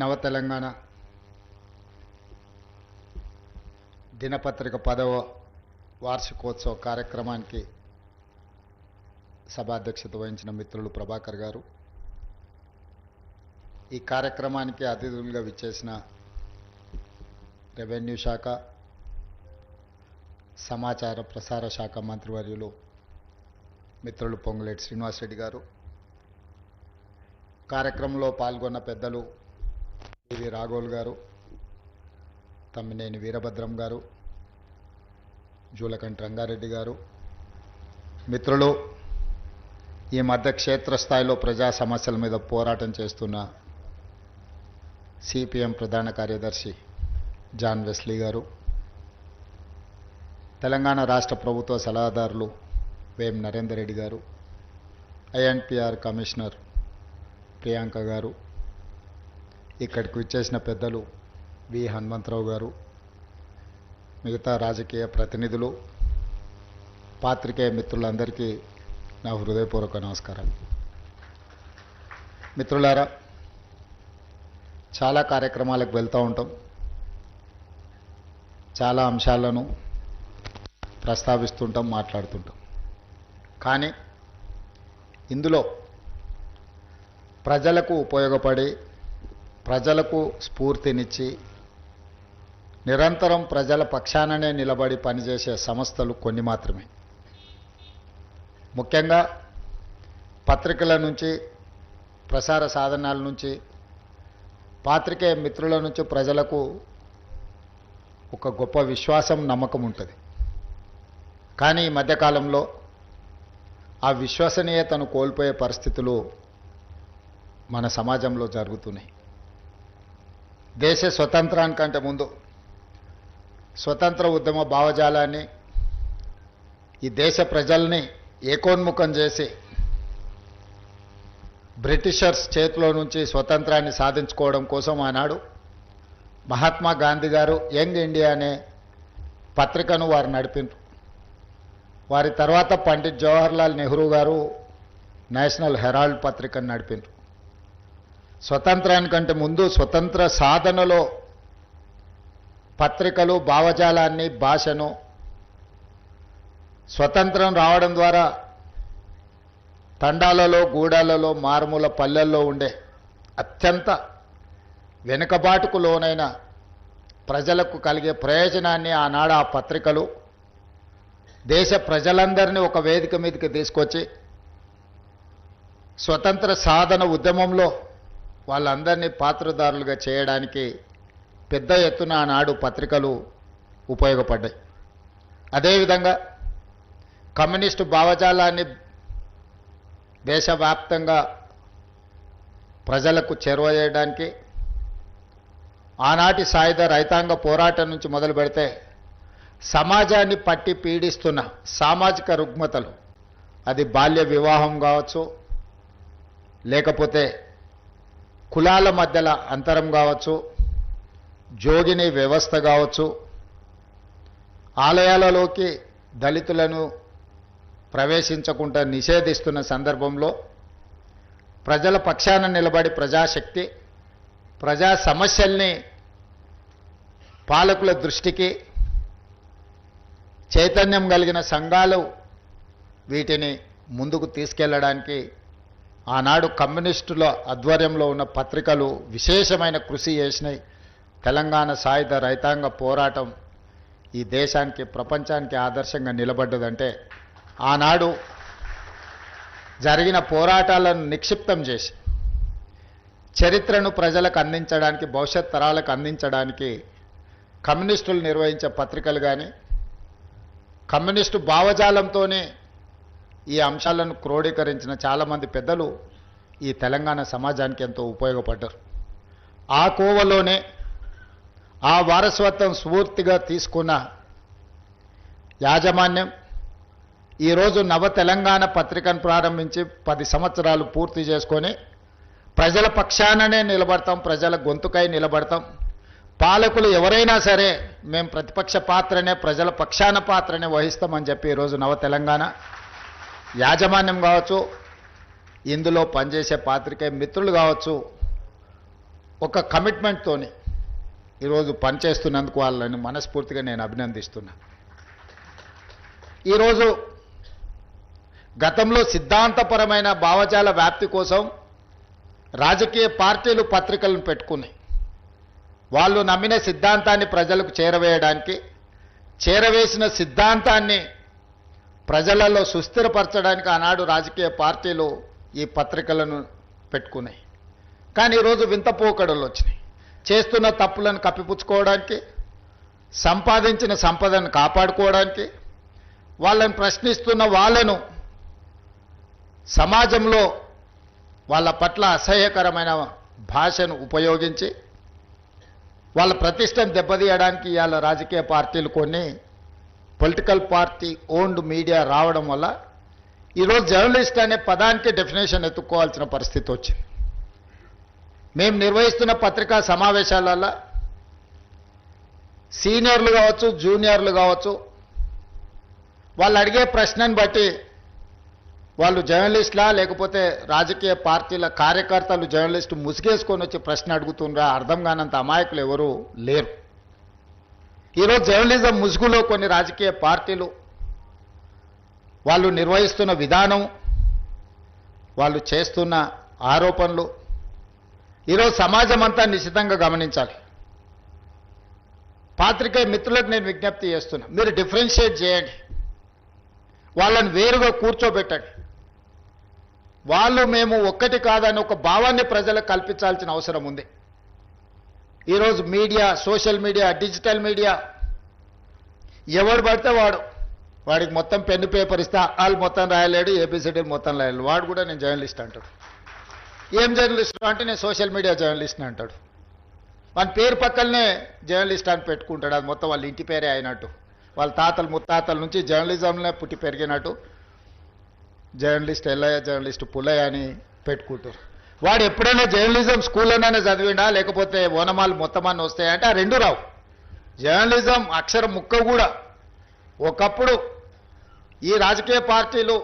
నవ తెలంగాణ దినపత్రిక 10వ వార్షికోత్సవ కార్యక్రమానికి సభాధ్యక్షత వహించిన మిత్రులు ప్రభాకర్ గారు, ఈ కార్యక్రమానికి అతిథులుగా విచ్చేసిన రెవెన్యూ శాఖ, సమాచార ప్రసార శాఖ మంత్రివర్యులు మిత్రులు పొంగులేటి శ్రీనివాసరెడ్డి గారు, కార్యక్రమంలో పాల్గొన్న పెద్దలు వి రాఘోల్ గారు, తమ్మినేని వీరభద్రం గారు, జూలకంటి రంగారెడ్డి గారు, మిత్రులు, ఈ మధ్య క్షేత్రస్థాయిలో ప్రజా సమస్యల మీద పోరాటం చేస్తున్న సిపిఎం ప్రధాన కార్యదర్శి జాన్ వెస్లీ గారు, తెలంగాణ రాష్ట్ర ప్రభుత్వ సలహాదారులు వేం నరేందర్ రెడ్డి గారు, ఐఎన్పిఆర్ కమిషనర్ ప్రియాంక గారు, ఇక్కడికి విచ్చేసిన పెద్దలు వి హనుమంతరావు గారు, మిగతా రాజకీయ ప్రతినిధులు, పాత్రికేయ మిత్రులందరికీ నా హృదయపూర్వక నమస్కారాలు. మిత్రులారా, చాలా కార్యక్రమాలకు వెళ్తూ ఉంటాం, చాలా అంశాలను ప్రస్తావిస్తుంటాం, మాట్లాడుతుంటాం. కానీ ఇందులో ప్రజలకు ఉపయోగపడి, ప్రజలకు స్ఫూర్తినిచ్చి, నిరంతరం ప్రజల పక్షాననే నిలబడి పనిచేసే సంస్థలు కొన్ని మాత్రమే. ముఖ్యంగా పత్రికల నుంచి, ప్రసార సాధనాల నుంచి, పాత్రికేయ మిత్రుల నుంచి ప్రజలకు ఒక గొప్ప విశ్వాసం, నమ్మకం ఉంటుంది. కానీ ఈ మధ్యకాలంలో ఆ విశ్వసనీయతను కోల్పోయే పరిస్థితులు మన సమాజంలో జరుగుతున్నాయి. దేశ స్వతంత్రానికంటే ముందు స్వతంత్ర ఉద్యమ భావజాలాన్ని, ఈ దేశ ప్రజల్ని ఏకోన్ముఖం చేసి బ్రిటిషర్స్ చేతిలో నుంచి స్వతంత్రాన్ని సాధించుకోవడం కోసం ఆనాడు మహాత్మా గాంధీ గారు యంగ్ ఇండియా అనే పత్రికను వారు నడిపిండ్రు. వారి తర్వాత పండిట్ జవహర్లాల్ నెహ్రూ గారు నేషనల్ హెరాల్డ్ పత్రికను నడిపిండ్రు. స్వతంత్రానికంటే ముందు స్వతంత్ర సాధనలో పత్రికలు, భావజాలాన్ని, భాషను, స్వతంత్రం రావడం ద్వారా తండాలలో, గూడాలలో, మారుమూల పల్లెల్లో ఉండే అత్యంత వెనుకబాటుకు లోనైన ప్రజలకు కలిగే ప్రయోజనాన్ని ఆనాడు ఆ పత్రికలు దేశ ప్రజలందరినీ ఒక వేదిక మీదకి తీసుకొచ్చి స్వతంత్ర సాధన ఉద్యమంలో వాళ్ళందరినీ పాత్రదారులుగా చేయడానికి పెద్ద ఎత్తున ఆనాడు పత్రికలు ఉపయోగపడ్డాయి. అదేవిధంగా కమ్యూనిస్టు భావజాలాన్ని దేశవ్యాప్తంగా ప్రజలకు చేరువ చేయడానికి ఆనాటి సాయుధ రైతాంగ పోరాటం నుంచి మొదలు పెడితే సమాజాన్ని పట్టి పీడిస్తున్న సామాజిక రుగ్మతలు, అది బాల్య వివాహం కావచ్చు, లేకపోతే కులాల మధ్యల అంతరం కావచ్చు, జోగిని వ్యవస్థ కావచ్చు, ఆలయాలలోకి దళితులను ప్రవేశించకుండా నిషేధిస్తున్న సందర్భంలో ప్రజల పక్షాన నిలబడి ప్రజాశక్తి, ప్రజా సమస్యల్ని పాలకుల దృష్టికి చైతన్యం కలిగిన సంఘాలు వీటిని ముందుకు తీసుకెళ్లడానికి ఆనాడు కమ్యూనిస్టుల ఆధ్వర్యంలో ఉన్న పత్రికలు విశేషమైన కృషి చేసినాయి. తెలంగాణ సాయుధ రైతాంగ పోరాటం ఈ దేశానికి, ప్రపంచానికి ఆదర్శంగా నిలబడ్డదంటే ఆనాడు జరిగిన పోరాటాలను నిక్షిప్తం చేసి చరిత్రను ప్రజలకు అందించడానికి, భవిష్యత్ తరాలకు అందించడానికి కమ్యూనిస్టులు నిర్వహించే పత్రికలు కానీ, కమ్యూనిస్టు భావజాలంతోనే ఈ అంశాలను క్రోడీకరించిన చాలామంది పెద్దలు ఈ తెలంగాణ సమాజానికి ఎంతో ఉపయోగపడ్డారు. ఆ కోవలోనే ఆ వారసత్వం స్ఫూర్తిగా తీసుకున్న యాజమాన్యం ఈరోజు నవ తెలంగాణ పత్రికను ప్రారంభించి 10 సంవత్సరాలు పూర్తి చేసుకొని ప్రజల పక్షాననే నిలబడతాం, ప్రజల గొంతుకై నిలబడతాం. పాలకులు ఎవరైనా సరే మేము ప్రతిపక్ష పాత్రనే, ప్రజల పక్షాన పాత్రనే వహిస్తామని చెప్పి ఈరోజు నవ తెలంగాణ యాజమాన్యం కావచ్చు, ఇందులో పనిచేసే పాత్రికేయ మిత్రులు కావచ్చు, ఒక కమిట్మెంట్తోని ఈరోజు పనిచేస్తున్నందుకు వాళ్ళని మనస్ఫూర్తిగా నేను అభినందిస్తున్నా. ఈరోజు గతంలో సిద్ధాంతపరమైన భావజాల వ్యాప్తి కోసం రాజకీయ పార్టీలు పత్రికలను పెట్టుకున్నాయి. వాళ్ళు నమ్మిన సిద్ధాంతాన్ని ప్రజలకు చేరవేయడానికి, చేరవేసిన సిద్ధాంతాన్ని ప్రజలలో సుస్థిరపరచడానికి ఆనాడు రాజకీయ పార్టీలు ఈ పత్రికలను పెట్టుకున్నాయి. కానీ ఈరోజు వింత పోకడలు వచ్చినాయి. చేస్తున్న తప్పులను కప్పిపుచ్చుకోవడానికి, సంపాదించిన సంపదను కాపాడుకోవడానికి, వాళ్ళని ప్రశ్నిస్తున్న వాళ్ళను సమాజంలో వాళ్ళ పట్ల అసహ్యకరమైన భాషను ఉపయోగించి వాళ్ళ ప్రతిష్టను దెబ్బతీయడానికి ఇవాళ రాజకీయ పార్టీలు కొన్ని పొలిటికల్ పార్టీ ఓన్డ్ మీడియా రావడం వల్ల ఈరోజు జర్నలిస్ట్ అనే పదానికి డెఫినేషన్ ఎత్తుక్కోవాల్సిన పరిస్థితి వచ్చింది. మేము నిర్వహిస్తున్న పత్రికా సమావేశాలలో సీనియర్లు కావచ్చు, జూనియర్లు కావచ్చు, వాళ్ళు అడిగే ప్రశ్నను బట్టి వాళ్ళు జర్నలిస్టులా లేకపోతే రాజకీయ పార్టీల కార్యకర్తలు జర్నలిస్టు ముసుగేసుకొని వచ్చి ప్రశ్న అడుగుతుండ్రా అర్థం కానంత అమాయకులు ఎవరు లేరు. ఈరోజు జర్నలిజం ముసుగులో కొన్ని రాజకీయ పార్టీలు వాళ్ళు నిర్వహిస్తున్న విధానం, వాళ్ళు చేస్తున్న ఆరోపణలు ఈరోజు సమాజం అంతా నిశ్చితంగా గమనించాలి. పాత్రికేయ మిత్రులకు నేను విజ్ఞప్తి చేస్తున్నా, మీరు డిఫరెన్షియేట్ చేయండి, వాళ్ళని వేరుగా కూర్చోబెట్టండి. వాళ్ళు మేము ఒక్కటి కాదని ఒక భావాన్ని ప్రజలకు కల్పించాల్సిన అవసరం ఉంది. ఈరోజు media, social media, digital media ఎవడు పడితే వాడికి మొత్తం పెన్ను పేపర్ ఇస్తే వాళ్ళు మొత్తం రాయలేడు, ఏబిసిడీలు మొత్తం రాయలేడు, వాడు కూడా నేను జర్నలిస్ట్ అంటాడు. ఏం జర్నలిస్ట్ అంటే నేను సోషల్ మీడియా జర్నలిస్ట్ని అంటాడు. మన పేరు పక్కనే జర్నలిస్ట్ అని పెట్టుకుంటాడు. అది మొత్తం వాళ్ళ ఇంటి పేరే అయినట్టు, వాళ్ళ తాతలు ముత్తాతల నుంచి జర్నలిజంలో పుట్టి పెరిగినట్టు జర్నలిస్ట్ ఎల్లయ్య, జర్నలిస్ట్ పుల్లయ్య అని పెట్టుకుంటారు. వాడు ఎప్పుడైనా జర్నలిజం స్కూల్లోనే చదివిండా లేకపోతే ఓనమాలు మొత్తం అన్నీ వస్తాయంటే ఆ రెండు రావు. జర్నలిజం అక్షరం ముక్క కూడా. ఒకప్పుడు ఈ రాజకీయ పార్టీలు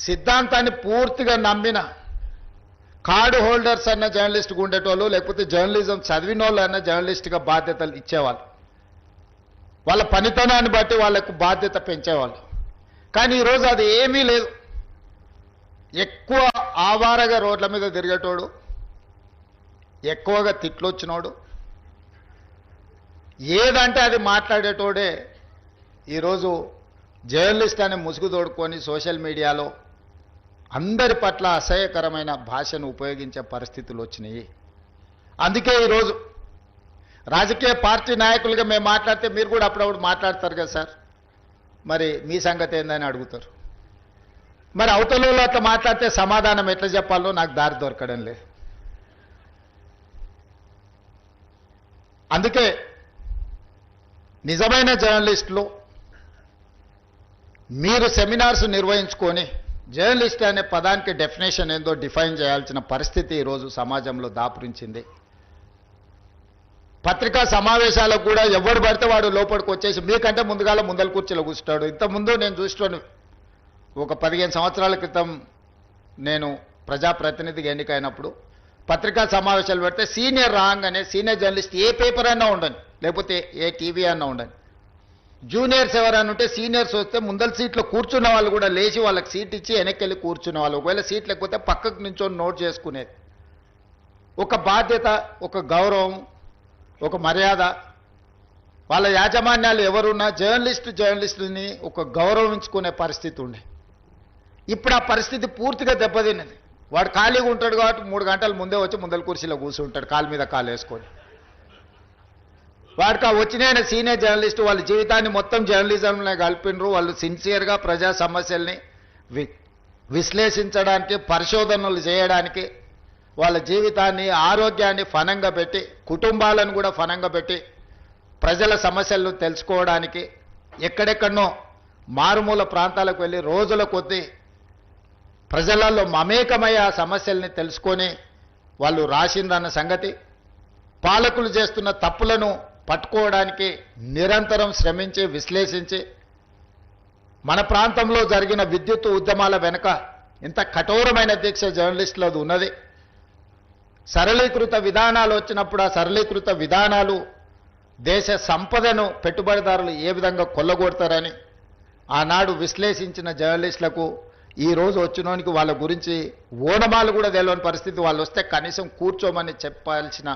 సిద్ధాంతాన్ని పూర్తిగా నమ్మిన కార్డు హోల్డర్స్ అన్న జర్నలిస్ట్గా ఉండేటోళ్ళు, లేకపోతే జర్నలిజం చదివిన వాళ్ళు అన్న జర్నలిస్ట్గా బాధ్యతలు ఇచ్చేవాళ్ళు. వాళ్ళ పనితనాన్ని బట్టి వాళ్ళకు బాధ్యత పెంచేవాళ్ళు. కానీ ఈరోజు అది ఏమీ లేదు. ఎక్కువ ఆవారగా రోడ్ల మీద తిరిగేటోడు, ఎక్కువగా తిట్లొచ్చినోడు, ఏదంటే అది మాట్లాడేటోడే ఈరోజు జర్నలిస్ట్ అనే ముసుగు తోడుకొని సోషల్ మీడియాలో అందరి పట్ల అసహ్యకరమైన భాషను ఉపయోగించే పరిస్థితులు వచ్చినాయి. అందుకే ఈరోజు రాజకీయ పార్టీ నాయకులుగా మేము మాట్లాడితే మీరు కూడా అప్పుడప్పుడు మాట్లాడతారు కదా సార్, మరి మీ సంగతి ఏందని అడుగుతారు. మరి అవతలలో అట్లా మాట్లాడితే సమాధానం ఎట్లా చెప్పాలో నాకు దారి దొరకడం లేదు. అందుకే నిజమైన జర్నలిస్టులు మీరు సెమినార్స్ నిర్వహించుకొని జర్నలిస్ట్ అనే పదానికి డెఫినేషన్ ఏందో డిఫైన్ చేయాల్సిన పరిస్థితి ఈరోజు సమాజంలో దాపురించింది. పత్రికా సమావేశాలకు కూడా ఎవరు పడితే వాడు లోపలికి వచ్చేసి మీకంటే ముందల కుర్చీలో కూర్చుంటాడు. ఇంతకుముందు నేను చూస్తాను, ఒక 15 సంవత్సరాల క్రితం నేను ప్రజాప్రతినిధిగా ఎన్నికైనప్పుడు పత్రికా సమావేశాలు పెడితే సీనియర్ రాగానే సీనియర్ జర్నలిస్ట్ ఏ పేపర్ అన్నా ఉండని, లేకపోతే ఏ టీవీ అన్నా ఉండని, జూనియర్స్ ఎవరైనా ఉంటే సీనియర్స్ వస్తే ముందల సీట్లో కూర్చున్న వాళ్ళు కూడా లేచి వాళ్ళకి సీట్ ఇచ్చి వెనక్కి వెళ్ళి కూర్చున్న వాళ్ళు, ఒకవేళ సీట్ లేకపోతే పక్కకు నించొని నోట్ చేసుకునేది. ఒక బాధ్యత, ఒక గౌరవం, ఒక మర్యాద. వాళ్ళ యాజమాన్యాలు ఎవరున్నా జర్నలిస్టుని ఒక గౌరవించుకునే పరిస్థితి ఉండే. ఇప్పుడు ఆ పరిస్థితి పూర్తిగా దెబ్బతిన్నది. వాడు ఖాళీగా ఉంటాడు కాబట్టి 3 గంటల ముందే వచ్చి ముందల కుర్చీలో కూర్చుంటాడు, కాలు మీద కాలు వేసుకొని. వాడికి ఆ వచ్చిన సీనియర్ జర్నలిస్టు వాళ్ళ జీవితాన్ని మొత్తం జర్నలిజంలో కలిపినరు. వాళ్ళు సిన్సియర్గా ప్రజా సమస్యల్ని విశ్లేషించడానికి, పరిశోధనలు చేయడానికి, వాళ్ళ జీవితాన్ని, ఆరోగ్యాన్ని ఫనంగా పెట్టి, కుటుంబాలను కూడా ఫనంగా పెట్టి ప్రజల సమస్యలను తెలుసుకోవడానికి ఎక్కడెక్కడనో మారుమూల ప్రాంతాలకు వెళ్ళి రోజుల కొద్దీ ప్రజలలో మమేకమయ్యే ఆ సమస్యల్ని తెలుసుకొని వాళ్ళు రాసిందన్న సంగతి, పాలకులు చేస్తున్న తప్పులను పట్టుకోవడానికి నిరంతరం శ్రమించి విశ్లేషించి మన ప్రాంతంలో జరిగిన విద్యుత్ ఉద్యమాల వెనుక ఇంత కఠోరమైన దీక్ష జర్నలిస్టులది ఉన్నది. సరళీకృత విధానాలు వచ్చినప్పుడు ఆ సరళీకృత విధానాలు దేశ సంపదను పెట్టుబడిదారులు ఏ విధంగా కొల్లగొడతారని ఆనాడు విశ్లేషించిన జర్నలిస్టులకు ఈరోజు వచ్చినోనికి వాళ్ళ గురించి ఓనమాలు కూడా తెలియని పరిస్థితి, వాళ్ళు వస్తే కనీసం కూర్చోమని చెప్పాల్సిన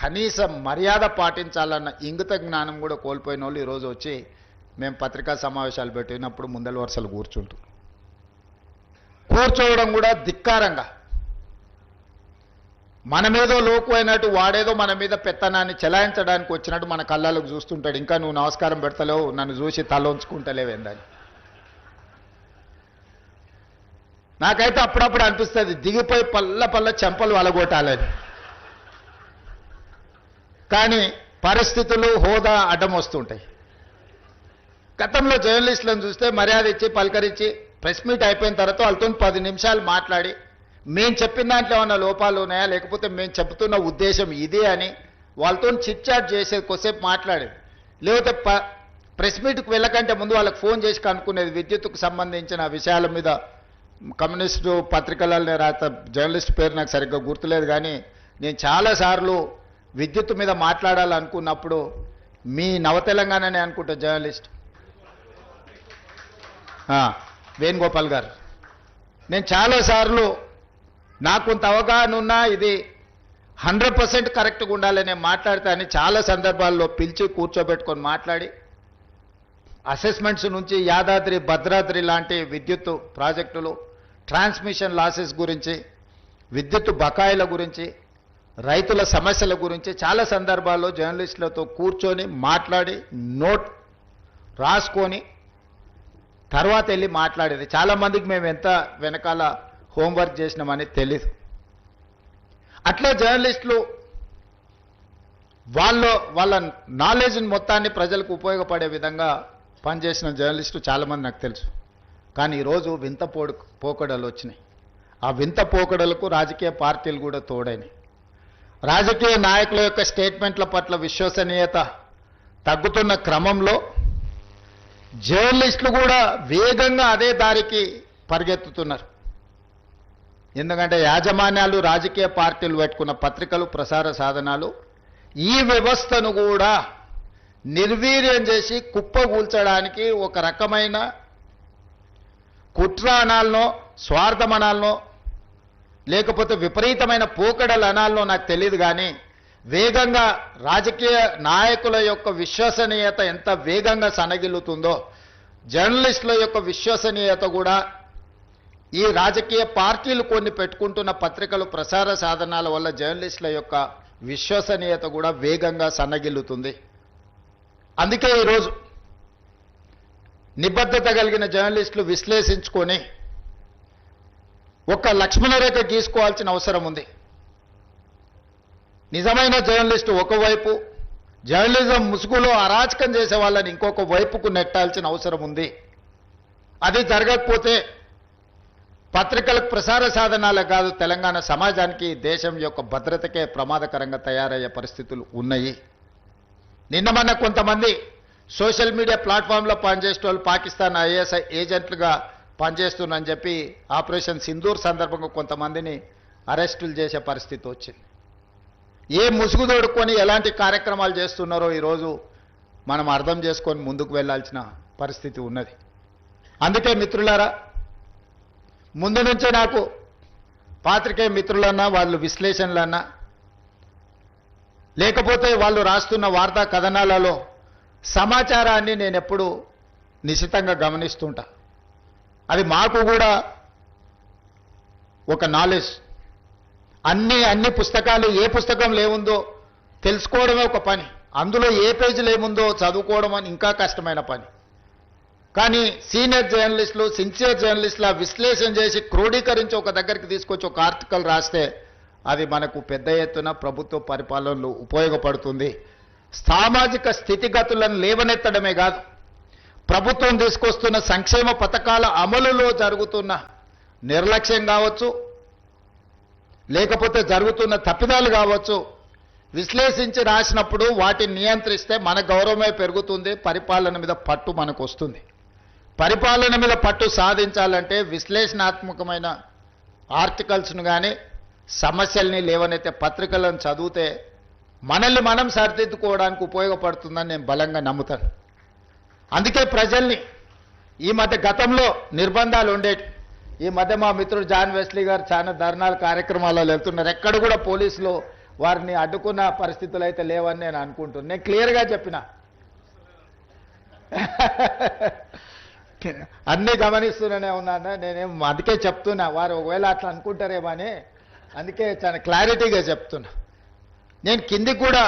కనీస మర్యాద పాటించాలన్న ఇంగిత జ్ఞానం కూడా కోల్పోయిన వాళ్ళు ఈరోజు వచ్చి మేము పత్రికా సమావేశాలు పెట్టినప్పుడు ముందల వరుసలు కూర్చోవడం కూడా ధిక్కారంగా, మనమేదో లోకు అయినట్టు వాడేదో మన మీద పెత్తనాన్ని చెలాయించడానికి వచ్చినట్టు మన కళ్ళకు చూస్తుంటాడు. ఇంకా నువ్వు నమస్కారం పెడతలేవు, నన్ను చూసి తల ఉంచుకుంటలేవేందని. నాకైతే అప్పుడప్పుడు అనిపిస్తుంది దిగిపోయి పల్ల చెంపలు వలగొట్టాలని. కానీ పరిస్థితులు హోదా అడ్డం వస్తుంటాయి. గతంలో జర్నలిస్టులను చూస్తే మర్యాద ఇచ్చి పలకరించి ప్రెస్ మీట్ అయిపోయిన తర్వాత వాళ్ళతో 10 నిమిషాలు మాట్లాడి మేము చెప్పిన దాంట్లో ఏమన్నా లోపాలు ఉన్నాయా, లేకపోతే మేము చెబుతున్న ఉద్దేశం ఇదే అని వాళ్ళతో చిట్చాట్ చేసేది, కొద్దిసేపు మాట్లాడేది. లేకపోతే ప్రెస్ మీట్కి వెళ్ళకంటే ముందు వాళ్ళకి ఫోన్ చేసి కనుక్కునేది. విద్యుత్తుకు సంబంధించిన విషయాల మీద కమ్యూనిస్టు పత్రికలలో రాత జర్నలిస్ట్ పేరు నాకు సరిగ్గా గుర్తులేదు, కానీ నేను చాలాసార్లు విద్యుత్ మీద మాట్లాడాలనుకున్నప్పుడు మీ నవతెలంగాణనే అనుకుంటా జర్నలిస్ట్ వేణుగోపాల్ గారు, నేను చాలాసార్లు నాకు కొంత అవగాహన ఉన్నా ఇది 100% కరెక్ట్గా ఉండాలని మాట్లాడితే అని చాలా సందర్భాల్లో పిలిచి కూర్చోబెట్టుకొని మాట్లాడి అసెస్మెంట్స్ నుంచి యాదాద్రి భద్రాద్రి లాంటి విద్యుత్ ప్రాజెక్టులు, ట్రాన్స్మిషన్ లాసెస్ గురించి, విద్యుత్ బకాయిల గురించి, రైతుల సమస్యల గురించి చాలా సందర్భాల్లో జర్నలిస్టులతో కూర్చొని మాట్లాడి నోట్ రాసుకొని తర్వాత వెళ్ళి మాట్లాడేది. చాలామందికి మేము ఎంత వెనకాల హోంవర్క్ చేసినామని తెలీదు. అట్లా జర్నలిస్టులు వాళ్ళ నాలెడ్జ్ని మొత్తాన్ని ప్రజలకు ఉపయోగపడే విధంగా పనిచేసిన జర్నలిస్టు చాలామంది నాకు తెలుసు. కానీ ఈరోజు వింత పోకడలు వచ్చినాయి. ఆ వింత పోకడలకు రాజకీయ పార్టీలు కూడా తోడైనాయి. రాజకీయ నాయకుల యొక్క స్టేట్మెంట్ల పట్ల విశ్వసనీయత తగ్గుతున్న క్రమంలో జర్నలిస్టులు కూడా వేగంగా అదే దారికి పరిగెత్తుతున్నారు. ఎందుకంటే యాజమాన్యాలు, రాజకీయ పార్టీలు పెట్టుకున్న పత్రికలు, ప్రసార సాధనాలు ఈ వ్యవస్థను కూడా నిర్వీర్యం చేసి కుప్పగూల్చడానికి ఒక రకమైన కుట్ర అనాలనో, స్వార్థం అనాలనో, లేకపోతే విపరీతమైన పోకడలు అనాలనో నాకు తెలియదు, కానీ వేగంగా రాజకీయ నాయకుల యొక్క విశ్వసనీయత ఎంత వేగంగా సన్నగిల్లుతుందో జర్నలిస్టుల యొక్క విశ్వసనీయత కూడా ఈ రాజకీయ పార్టీలు కొన్ని పెట్టుకుంటున్న పత్రికలు, ప్రసార సాధనాల వల్ల జర్నలిస్టుల యొక్క విశ్వసనీయత కూడా వేగంగా సన్నగిల్లుతుంది. అందుకే ఈరోజు నిబద్ధత కలిగిన జర్నలిస్టులు విశ్లేషించుకొని ఒక లక్ష్మణరేఖ గీసుకోవాల్సిన అవసరం ఉంది. నిజమైన జర్నలిస్టు ఒకవైపు, జర్నలిజం ముసుగులో అరాచకం చేసే వాళ్ళని ఇంకొక వైపుకు నెట్టాల్సిన అవసరం ఉంది. అది జరగకపోతే పత్రికలకు, ప్రసార సాధనాలకు కాదు, తెలంగాణ సమాజానికి, దేశం యొక్క భద్రతకే ప్రమాదకరంగా తయారయ్యే పరిస్థితులు ఉన్నాయి. నిన్న మొన్న కొంతమంది సోషల్ మీడియా ప్లాట్ఫామ్లో పనిచేసే వాళ్ళు పాకిస్తాన్ ఐఎస్ఐ ఏజెంట్లుగా పనిచేస్తున్నారని చెప్పి ఆపరేషన్ సింధూర్ సందర్భంగా కొంతమందిని అరెస్టులు చేసే పరిస్థితి వచ్చింది. ఏ ముసుగు తోడుకొని ఎలాంటి కార్యక్రమాలు చేస్తున్నారో ఈరోజు మనం అర్థం చేసుకొని ముందుకు వెళ్ళాల్సిన పరిస్థితి ఉన్నది. అందుకే మిత్రులారా, ముందు నుంచే నాకు పాత్రికేయ మిత్రులన్నా, వాళ్ళు విశ్లేషణలన్నా, లేకపోతే వాళ్ళు రాస్తున్న వార్తా కథనాలలో సమాచారాన్ని నేను ఎప్పుడు నిశితంగా గమనిస్తుంటా. అది మాకు కూడా ఒక నాలెడ్జ్. అన్ని పుస్తకాలు, ఏ పుస్తకంలో ఏముందో తెలుసుకోవడమే ఒక పని, అందులో ఏ పేజీలో ఏముందో చదువుకోవడం అని ఇంకా కష్టమైన పని. కానీ సీనియర్ జర్నలిస్టులు, సిన్సియర్ జర్నలిస్టులు విశ్లేషణ చేసి క్రోడీకరించి ఒక దగ్గరికి తీసుకొచ్చి ఒక ఆర్టికల్ రాస్తే అది మనకు పెద్ద ఎత్తున ప్రభుత్వ పరిపాలనలో ఉపయోగపడుతుంది. సామాజిక స్థితిగతులను లేవనెత్తడమే కాదు, ప్రభుత్వం తీసుకొస్తున్న సంక్షేమ పథకాల అమలులో జరుగుతున్న నిర్లక్ష్యం కావచ్చు, లేకపోతే జరుగుతున్న తప్పిదాలు కావచ్చు, విశ్లేషించి రాసినప్పుడు వాటిని నియంత్రిస్తే మన గౌరవమే పెరుగుతుంది, పరిపాలన మీద పట్టు మనకు వస్తుంది. పరిపాలన మీద పట్టు సాధించాలంటే విశ్లేషణాత్మకమైన ఆర్టికల్స్ను కానీ, సమస్యల్ని లేవనైతే పత్రికలను చదివితే మనల్ని మనం సరిదిద్దుకోవడానికి ఉపయోగపడుతుందని నేను బలంగా నమ్ముతాను. అందుకే ప్రజల్ని ఈ మధ్య గతంలో నిర్బంధాలు ఉండేవి. ఈ మధ్య మా మిత్రుడు జాన్ వెస్లీ గారు చాలా ధర్నాలు కార్యక్రమాలలో వెళ్తున్నారు. ఎక్కడ కూడా పోలీసులు వారిని అడ్డుకున్న పరిస్థితులు అయితే లేవని నేను అనుకుంటున్నాను. నేను క్లియర్గా చెప్పిన అన్నీ గమనిస్తూనే ఉన్నాను. నేనేం అందుకే చెప్తున్నా, వారు ఒకవేళ అట్లా అనుకుంటారేమో అని అందుకే చాలా క్లారిటీగా చెప్తున్నా. నేను కిందికి కూడా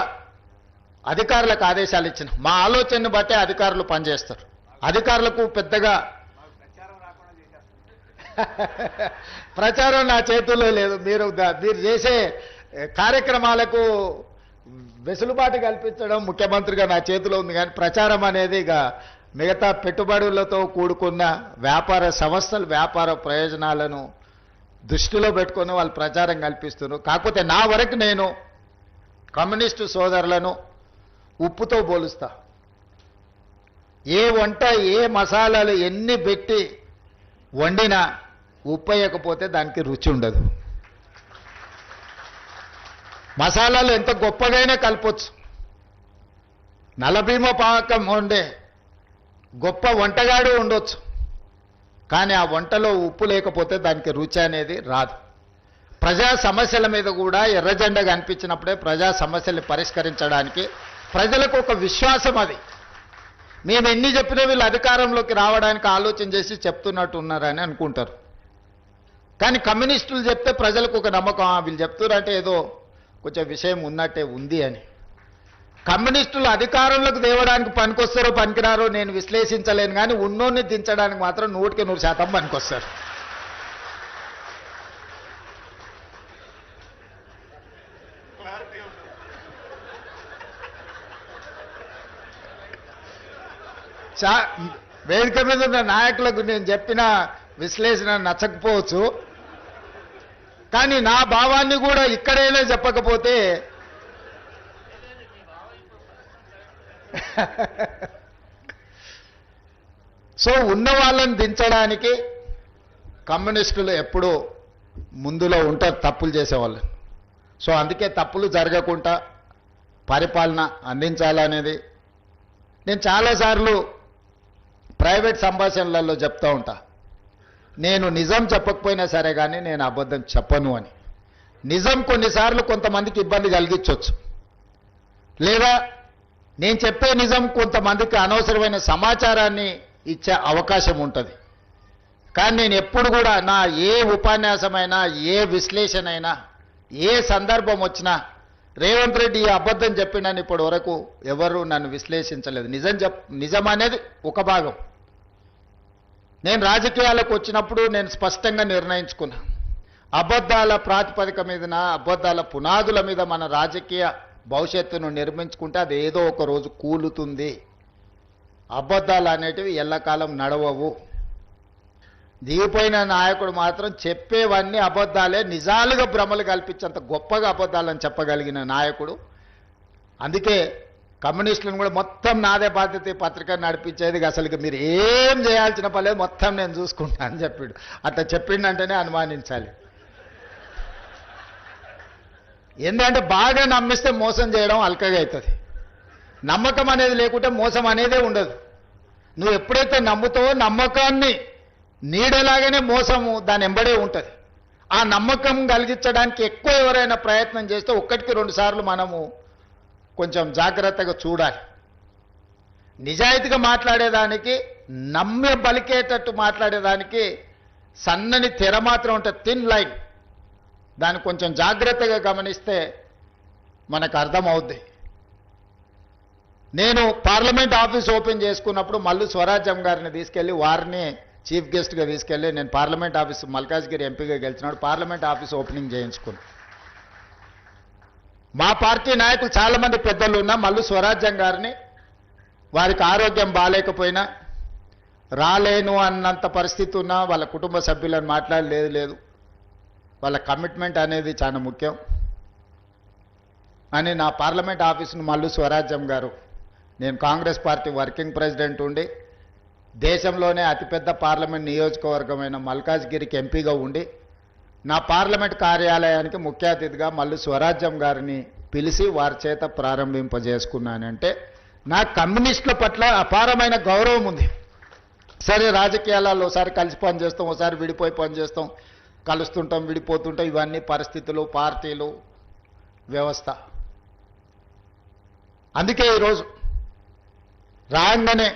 అధికారులకు ఆదేశాలు ఇచ్చిన. మా ఆలోచనను బట్టే అధికారులు పనిచేస్తారు. అధికారులకు పెద్దగా ప్రచారం నా చేతుల్లో లేదు. మీరు చేసే కార్యక్రమాలకు వెసులుబాటు కల్పించడం ముఖ్యమంత్రిగా నా చేతిలో ఉంది. కానీ ప్రచారం అనేది ఇక మిగతా పెట్టుబడులతో కూడుకున్న వ్యాపార సంస్థలు వ్యాపార ప్రయోజనాలను దృష్టిలో పెట్టుకొని వాళ్ళు ప్రచారం కల్పిస్తున్నారు. కాకపోతే నా వరకు నేను కమ్యూనిస్టు సోదరులను ఉప్పుతో పోలుస్తా. ఏ వంట ఏ మసాలాలు ఎన్ని పెట్టి వండినా ఉప్పు వేయకపోతే దానికి రుచి ఉండదు. మసాలాలు ఎంత గొప్పగానే కలపొచ్చు. నలభీమ పాకం వండే గొప్ప వంటగాడు ఉండొచ్చు, కానీ ఆ వంటలో ఉప్పు లేకపోతే దానికి రుచి అనేది రాదు. ప్రజా సమస్యల మీద కూడా ఎర్రజెండా కనిపించినప్పుడే ప్రజా సమస్యల్ని పరిష్కరించడానికి ప్రజలకు ఒక విశ్వాసం. అది మేము ఎన్ని చెప్పినా వీళ్ళు అధికారంలోకి రావడానికి ఆలోచన చేసి చెప్తున్నట్టు ఉన్నారని అనుకుంటారు. కానీ కమ్యూనిస్టులు చెప్తే ప్రజలకు ఒక నమ్మకం, వీళ్ళు చెప్తున్నారంటే ఏదో కొంచెం విషయం ఉన్నట్టే ఉంది అని. కమ్యూనిస్టులు అధికారంలోకి తేవడానికి పనికొస్తారో పనికిరారో నేను విశ్లేషించలేను, కానీ ఉన్నోన్ని దించడానికి మాత్రం 100% పనికొస్తారు. వేదిక మీద ఉన్న నాయకులకు నేను చెప్పిన విశ్లేషణ నచ్చకపోవచ్చు, కానీ నా భావాన్ని కూడా ఇక్కడైనా చెప్పకపోతే సో ఉన్న వాళ్ళని దించడానికి కమ్యూనిస్టులు ఎప్పుడూ ముందులో ఉంటారు తప్పులు చేసేవాళ్ళు. సో అందుకే తప్పులు జరగకుండా పరిపాలన అందించాలనేది నేను చాలాసార్లు ప్రైవేట్ సంభాషణలలో చెప్తూ ఉంటా. నేను నిజం చెప్పకపోయినా సరే కానీ నేను అబద్ధం చెప్పను అని. నిజం కొన్నిసార్లు కొంతమందికి ఇబ్బంది కలిగించవచ్చు, లేదా నేను చెప్పే నిజం కొంతమందికి అనవసరమైన సమాచారాన్ని ఇచ్చే అవకాశం ఉంటుంది. కానీ నేను ఎప్పుడు కూడా నా ఏ ఉపన్యాసమైనా ఏ విశ్లేషణ అయినా ఏ సందర్భం వచ్చినా రేవంత్ రెడ్డి ఈ అబద్ధం చెప్పినని ఇప్పటి వరకు ఎవరు నన్ను విశ్లేషించలేదు. నిజం అనేది ఒక భాగం. నేను రాజకీయాలకు వచ్చినప్పుడు నేను స్పష్టంగా నిర్ణయించుకున్నా, అబద్ధాల ప్రాతిపదిక మీదన అబద్ధాల పునాదుల మీద మన రాజకీయ భవిష్యత్తును నిర్మించుకుంటే అది ఏదో ఒక రోజు కూలుతుంది. అబద్ధాలు అనేటివి ఎల్లకాలం నడవవు. దిగిపోయిన నాయకుడు మాత్రం చెప్పేవన్నీ అబద్ధాలే, నిజాలుగా భ్రమలు కల్పించేంత గొప్పగా అబద్ధాలని చెప్పగలిగిన నాయకుడు. అందుకే కమ్యూనిస్టులను కూడా మొత్తం నాదే బాధ్యత పత్రిక నడిపించేది, అసలు మీరు ఏం చేయాల్సిన పర్లేదు మొత్తం నేను చూసుకుంటా అని చెప్పాడు. అట్లా చెప్పిండంటేనే అనుమానించాలి. ఎందుకంటే బాగా నమ్మిస్తే మోసం చేయడం అల్కగా అవుతుంది. నమ్మకం అనేది లేకుంటే మోసం అనేదే ఉండదు. నువ్వు ఎప్పుడైతే నమ్ముతావో నమ్మకాన్ని నీడలాగానే మోసము దాని ఎంబడే ఉంటుంది. ఆ నమ్మకం కలిగించడానికి ఎక్కువ ఎవరైనా ప్రయత్నం చేస్తే 1-2 సార్లు మనము కొంచెం జాగ్రత్తగా చూడాలి. నిజాయితీగా మాట్లాడేదానికి నమ్మే బలికేటట్టు మాట్లాడేదానికి సన్నని తెర మాత్రం ఉంటుంది, థిన్ లైన్. దాన్ని కొంచెం జాగ్రత్తగా గమనిస్తే మనకు అర్థమవుద్ది. నేను పార్లమెంట్ ఆఫీస్ ఓపెన్ చేసుకున్నప్పుడు మల్లు స్వరాజ్యం గారిని తీసుకెళ్ళి వారిని చీఫ్ గెస్ట్గా తీసుకెళ్ళి నేను పార్లమెంట్ ఆఫీస్ మల్కాజ్గిరి ఎంపీగా గెలిచినాడు పార్లమెంట్ ఆఫీస్ ఓపెనింగ్ చేయించుకున్నాను. మా పార్టీ నాయకులు చాలామంది పెద్దలు ఉన్నా మల్లు స్వరాజ్యం గారిని వారికి ఆరోగ్యం బాగాలేకపోయినా రాలేను అన్నంత పరిస్థితి ఉన్నా వాళ్ళ కుటుంబ సభ్యులను మాట్లాడలేదు. వాళ్ళ కమిట్మెంట్ అనేది చాలా ముఖ్యం అని నా పార్లమెంట్ ఆఫీసును మల్లు స్వరాజ్యం గారు, నేను కాంగ్రెస్ పార్టీ వర్కింగ్ ప్రెసిడెంట్ ఉండి దేశంలోనే అతిపెద్ద పార్లమెంట్ నియోజకవర్గమైన మల్కాజ్గిరికి ఎంపీగా ఉండి నా పార్లమెంట్ కార్యాలయానికి ముఖ్య అతిథిగా మల్లు స్వరాజ్యం గారిని పిలిచి వారి చేత ప్రారంభింపజేసుకున్నానంటే నా కమ్యూనిస్టుల పట్ల అపారమైన గౌరవం ఉంది. సరే, రాజకీయాలలో ఒకసారి కలిసి పని చేస్తాం, ఒకసారి విడిపోయి పని చేస్తాం, కలుస్తుంటాం, విడిపోతుంటాం, ఇవన్నీ పరిస్థితులు, పార్టీలు, వ్యవస్థ. అందుకే ఈరోజు రాగానే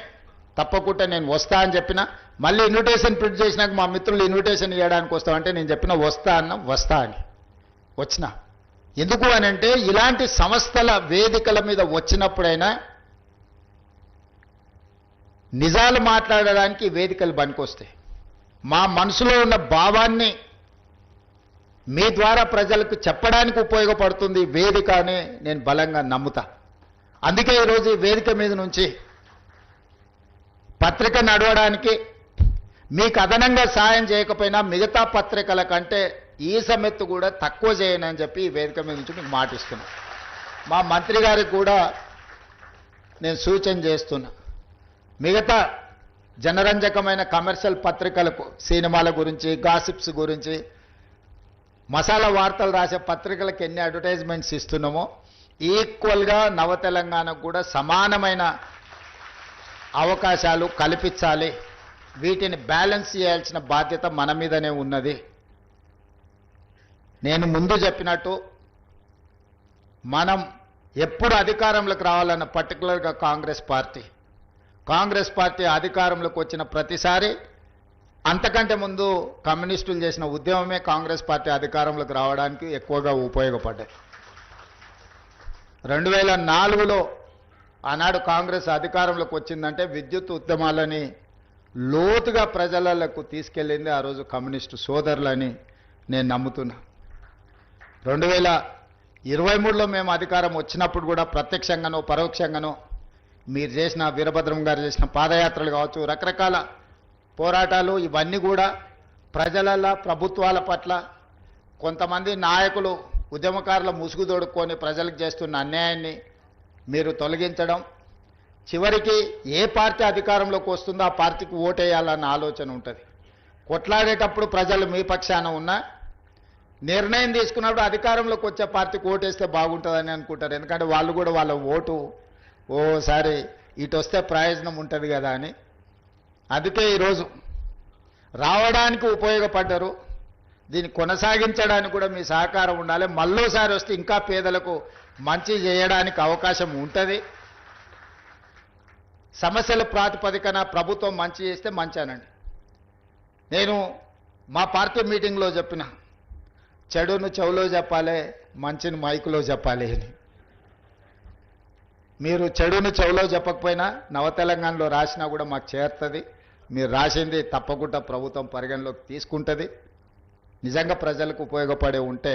తప్పకుండా నేను వస్తా అని చెప్పిన, మళ్ళీ ఇన్విటేషన్ ప్రింట్ చేసినాక మా మిత్రులు ఇన్విటేషన్ ఇవ్వడానికి వస్తామంటే నేను చెప్పిన వస్తా అని వచ్చిన. ఎందుకు అని అంటే ఇలాంటి సంస్థల వేదికల మీద వచ్చినప్పుడైనా నిజాలు మాట్లాడడానికి వేదికలు పనికొస్తాయి. మా మనసులో ఉన్న భావాన్ని మీ ద్వారా ప్రజలకు చెప్పడానికి ఉపయోగపడుతుంది వేదిక అని నేను బలంగా నమ్ముతా. అందుకే ఈరోజు ఈ వేదిక మీద నుంచి పత్రిక నడవడానికి మీకు అదనంగా సాయం చేయకపోయినా మిగతా పత్రికల కంటే ఈ సమెత్తు కూడా తక్కువ చేయనని చెప్పి ఈ వేదిక మీద నుంచి మీకు మాటిస్తున్నా. మా మంత్రి గారికి కూడా నేను సూచన చేస్తున్నా, మిగతా జనరంజకమైన కమర్షియల్ పత్రికలకు సినిమాల గురించి, గాసిప్స్ గురించి, మసాలా వార్తలు రాసే పత్రికలకు ఎన్ని అడ్వర్టైజ్మెంట్స్ ఇస్తున్నామో ఈక్వల్గా నవ తెలంగాణకు కూడా సమానమైన అవకాశాలు కల్పించాలి. వీటిని బ్యాలెన్స్ చేయాల్సిన బాధ్యత మన మీదనే ఉన్నది. నేను ముందు చెప్పినట్టు మనం ఎప్పుడు అధికారంలోకి రావాలన్న పర్టికులర్గా కాంగ్రెస్ పార్టీ అధికారంలోకి వచ్చిన ప్రతిసారి అంతకంటే ముందు కమ్యూనిస్టులు చేసిన ఉద్యమమే కాంగ్రెస్ పార్టీ అధికారంలోకి రావడానికి ఎక్కువగా ఉపయోగపడ్డాయి. 2004లో ఆనాడు కాంగ్రెస్ అధికారంలోకి వచ్చిందంటే విద్యుత్ ఉద్యమాలని లోతుగా ప్రజలకు తీసుకెళ్ళింది ఆ రోజు కమ్యూనిస్టు సోదరులని నేను నమ్ముతున్నా. 2023లో మేము అధికారం వచ్చినప్పుడు కూడా ప్రత్యక్షంగానో పరోక్షంగానో మీరు చేసిన, వీరభద్రం గారు చేసిన పాదయాత్రలు కావచ్చు, రకరకాల పోరాటాలు, ఇవన్నీ కూడా ప్రజల, ప్రభుత్వాల పట్ల కొంతమంది నాయకులు, ఉద్యమకారుల ముసుగు తోడుకొని ప్రజలకు చేస్తున్న అన్యాయాన్ని మీరు తొలగించడం, చివరికి ఏ పార్టీ అధికారంలోకి వస్తుందో ఆ పార్టీకి ఓటేయాలన్న ఆలోచన ఉంటుంది. కొట్లాడేటప్పుడు ప్రజలు మీ పక్షాన ఉన్నా నిర్ణయం తీసుకున్నప్పుడు అధికారంలోకి వచ్చే పార్టీకి ఓటేస్తే బాగుంటుందని అనుకుంటారు. ఎందుకంటే వాళ్ళు కూడా వాళ్ళ ఓటు ఓసారి ఇటు వస్తే ప్రయోజనం ఉంటుంది కదా అని. అందుకే ఈరోజు రావడానికి ఉపయోగపడ్డారు, దీన్ని కొనసాగించడానికి కూడా మీ సహకారం ఉండాలి. మళ్ళోసారి వస్తే ఇంకా పేదలకు మంచి చేయడానికి అవకాశం ఉంటుంది. సమస్యల ప్రాతిపదికన ప్రభుత్వం మంచి చేస్తే మంచానండి. నేను మా పార్టీ మీటింగ్లో చెప్పిన, చెడును చెవులో చెప్పాలి, మంచిని మైకులో చెప్పాలి అని. మీరు చెడును చెవులో చెప్పకపోయినా నవ తెలంగాణలో రాసినా కూడా మాకు చేరుతుంది. మీరు రాసింది తప్పకుండా ప్రభుత్వం పరిగణలోకి తీసుకుంటుంది. నిజంగా ప్రజలకు ఉపయోగపడే ఉంటే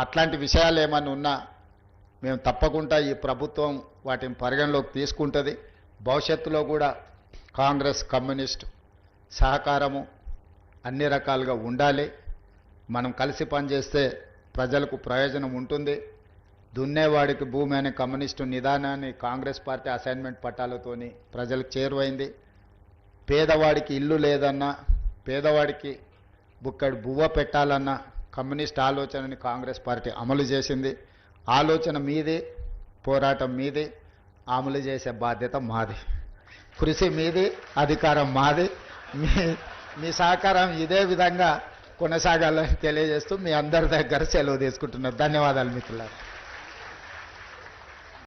అట్లాంటి విషయాలు ఏమైనా ఉన్నా మేము తప్పకుండా ఈ ప్రభుత్వం వాటిని పరిగణలోకి తీసుకుంటుంది. భవిష్యత్తులో కూడా కాంగ్రెస్, కమ్యూనిస్ట్ సహకారము అన్ని రకాలుగా ఉండాలి. మనం కలిసి పనిచేస్తే ప్రజలకు ప్రయోజనం ఉంటుంది. దున్నేవాడికి భూమి అనే కమ్యూనిస్టు నిదానాన్ని కాంగ్రెస్ పార్టీ అసైన్మెంట్ పట్టాలతోని ప్రజలకు చేరువైంది. పేదవాడికి ఇల్లు లేదన్నా, పేదవాడికి బుక్కడి బువ్వ పెట్టాలన్న కమ్యూనిస్ట్ ఆలోచనని కాంగ్రెస్ పార్టీ అమలు చేసింది. ఆలోచన మీది, పోరాటం మీది, అమలు చేసే బాధ్యత మాది. కృషి మీది, అధికారం మాది. మీ సహకారం ఇదే విధంగా కొనసాగాలని తెలియజేస్తూ మీ అందరి దగ్గర సెలవు తీసుకుంటున్నారు. ధన్యవాదాలు మిత్రులారా.